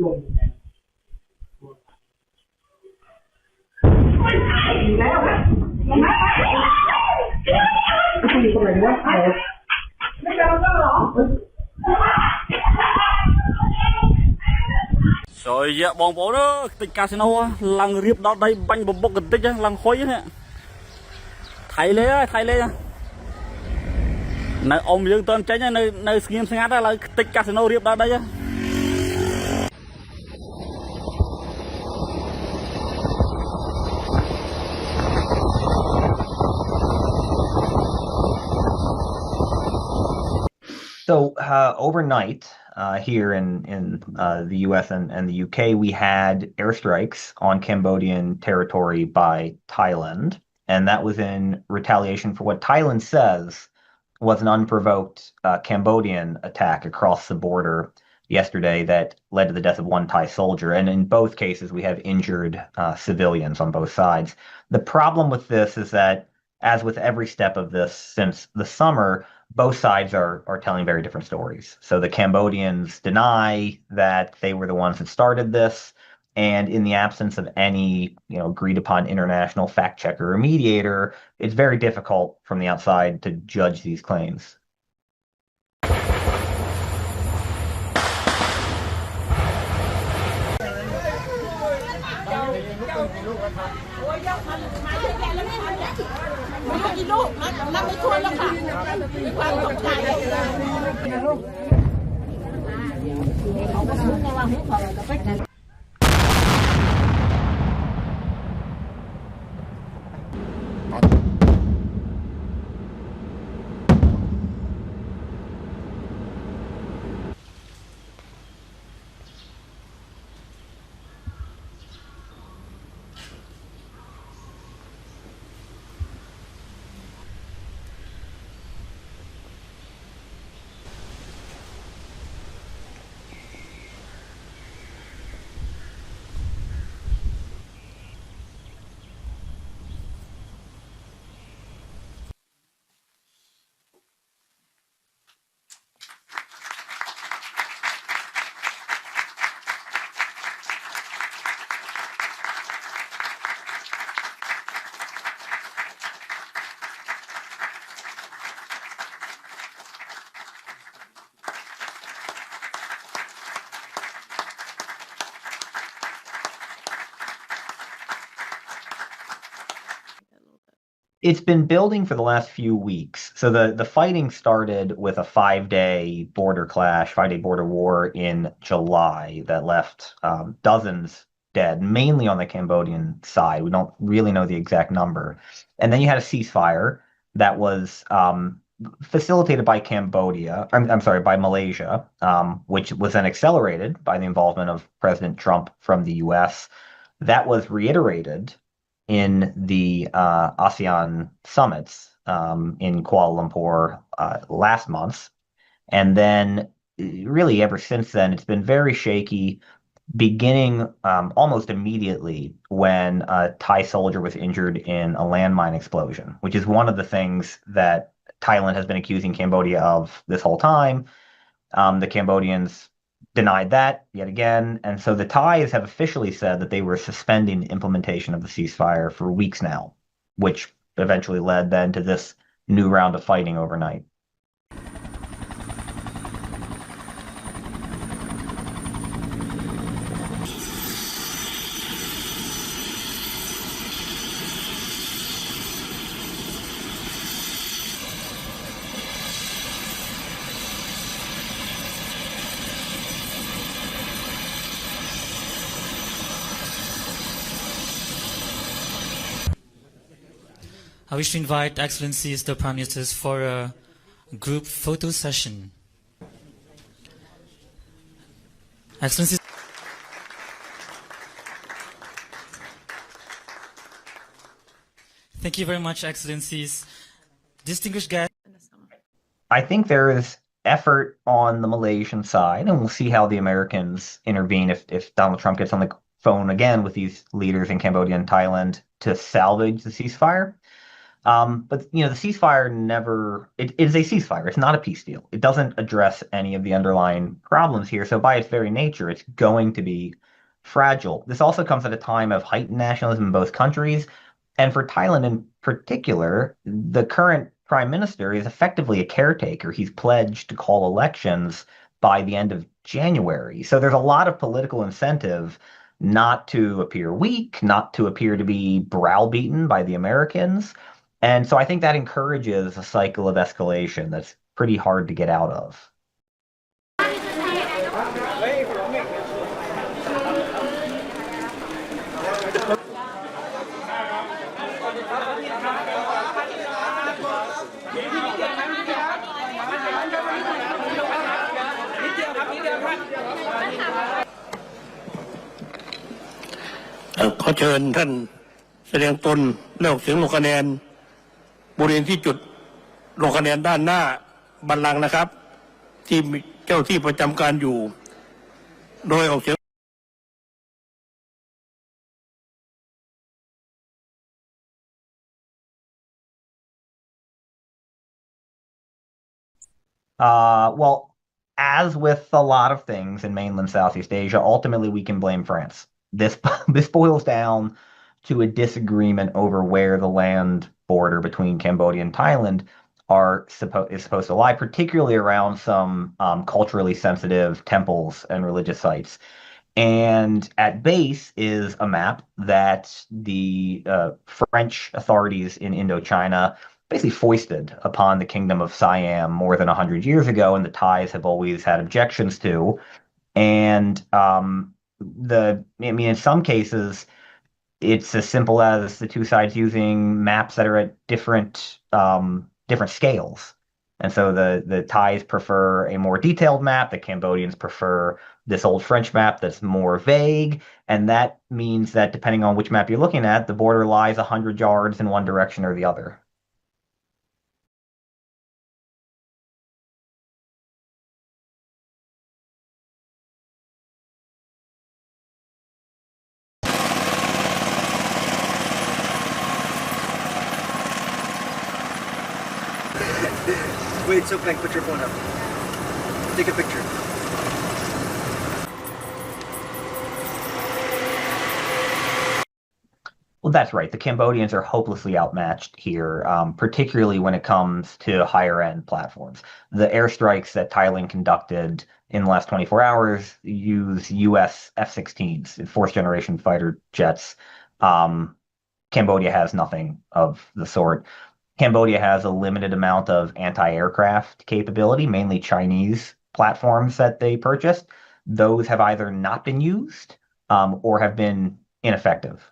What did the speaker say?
Rồi dạ bóng bóng đó tịch casino lăng riệp đó đây bánh bột bột tích lăng khói nè thay lê này ông dương tên tránh nơi nơi skim sinh ngát là tịch casino riệp đó đây. So overnight here in the U.S. and the U.K., we had airstrikes on Cambodian territory by Thailand, and that was in retaliation for what Thailand says was an unprovoked Cambodian attack across the border yesterday that led to the death of one Thai soldier. And in both cases, we have injured civilians on both sides. The problem with this is that, as with every step of this since the summer, both sides are telling very different stories. So the Cambodians deny that they were the ones that started this, and in the absence of any, agreed upon international fact checker or mediator, it's very difficult from the outside to judge these claims. It's been building for the last few weeks. So the fighting started with a 5-day border clash, 5-day border war in July that left dozens dead, mainly on the Cambodian side. We don't really know the exact number. And then you had a ceasefire that was facilitated by Cambodia, I'm sorry, by Malaysia, which was then accelerated by the involvement of President Trump from the US. That was reiterated in the ASEAN summits in Kuala Lumpur last month. And then really ever since then, it's been very shaky, beginning almost immediately when a Thai soldier was injured in a landmine explosion, which is one of the things that Thailand has been accusing Cambodia of this whole time. The Cambodians denied that yet again. And so the Thais have officially said that they were suspending implementation of the ceasefire for weeks now, which eventually led then to this new round of fighting overnight. I wish to invite Excellencies the Prime Ministers for a group photo session. Excellencies. Thank you very much, Excellencies. Distinguished guests. I think there is effort on the Malaysian side, and we'll see how the Americans intervene if Donald Trump gets on the phone again with these leaders in Cambodia and Thailand to salvage the ceasefire. But the ceasefire it is a ceasefire. It's not a peace deal. It doesn't address any of the underlying problems here. So by its very nature, it's going to be fragile. This also comes at a time of heightened nationalism in both countries. And for Thailand in particular, the current prime minister is effectively a caretaker. He's pledged to call elections by the end of January. So there's a lot of political incentive not to appear weak, not to appear to be browbeaten by the Americans. And so I think that encourages a cycle of escalation that's pretty hard to get out of. ขอเชิญท่านแสดงตนและออกเสียงลงคะแนนบริเวณที่จุดลงคะแนนด้านหน้าบัลลังก์นะครับที่มีเจ้าที่ประจำการอยู่โดยออกเสียง Well, as with a lot of things in mainland Southeast Asia, ultimately we can blame France. This this boils down to a disagreement over where the land border between Cambodia and Thailand is supposed to lie, particularly around some culturally sensitive temples and religious sites. And at base is a map that the French authorities in Indochina basically foisted upon the kingdom of Siam more than 100 years ago, and the Thais have always had objections to. And in some cases, it's as simple as the two sides using maps that are at different scales. And so the Thais prefer a more detailed map, the Cambodians prefer this old French map that's more vague, and that means that depending on which map you're looking at, the border lies 100 yards in one direction or the other. Wait, so Frank, put your phone up. Take a picture. Well, that's right. The Cambodians are hopelessly outmatched here, particularly when it comes to higher end platforms. The airstrikes that Thailand conducted in the last 24 hours use US F-16s, fourth generation fighter jets. Cambodia has nothing of the sort. Cambodia has a limited amount of anti-aircraft capability, mainly Chinese platforms that they purchased. Those have either not been used or have been ineffective.